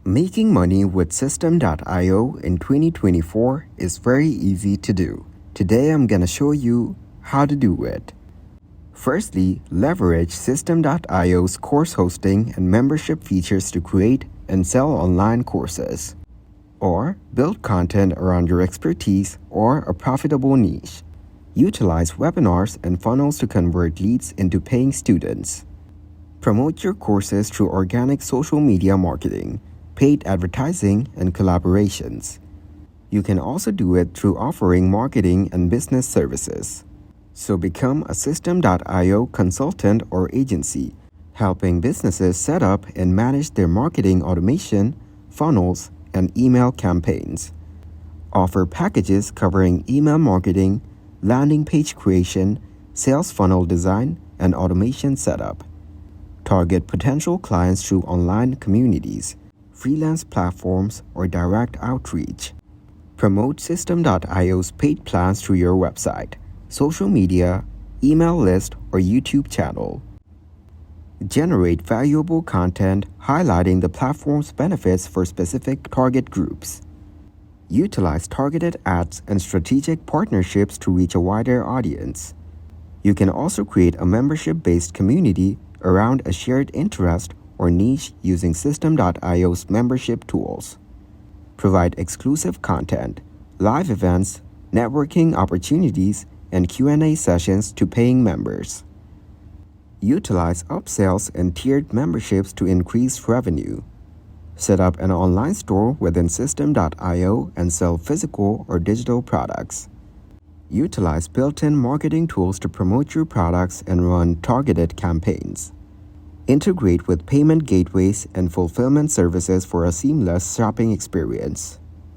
Making money with Systeme.io in 2024 is very easy to do. Today I'm gonna show you how to do it. Firstly, leverage Systeme.io's course hosting and membership features to create and sell online courses. Or build content around your expertise or a profitable niche. Utilize webinars and funnels to convert leads into paying students. Promote your courses through organic social media marketing, paid advertising, and collaborations. You can also do it through offering marketing and business services. So become a Systeme.io consultant or agency, helping businesses set up and manage their marketing automation, funnels, and email campaigns. Offer packages covering email marketing, landing page creation, sales funnel design, and automation setup. Target potential clients through online communities, freelance platforms, or direct outreach. Promote Systeme.io's paid plans through your website, social media, email list, or YouTube channel. Generate valuable content highlighting the platform's benefits for specific target groups. Utilize targeted ads and strategic partnerships to reach a wider audience. You can also create a membership-based community around a shared interest or niche using Systeme.io's membership tools. Provide exclusive content, live events, networking opportunities, and Q&A sessions to paying members. Utilize upsells and tiered memberships to increase revenue. Set up an online store within Systeme.io and sell physical or digital products. Utilize built-in marketing tools to promote your products and run targeted campaigns. Integrate with payment gateways and fulfillment services for a seamless shopping experience.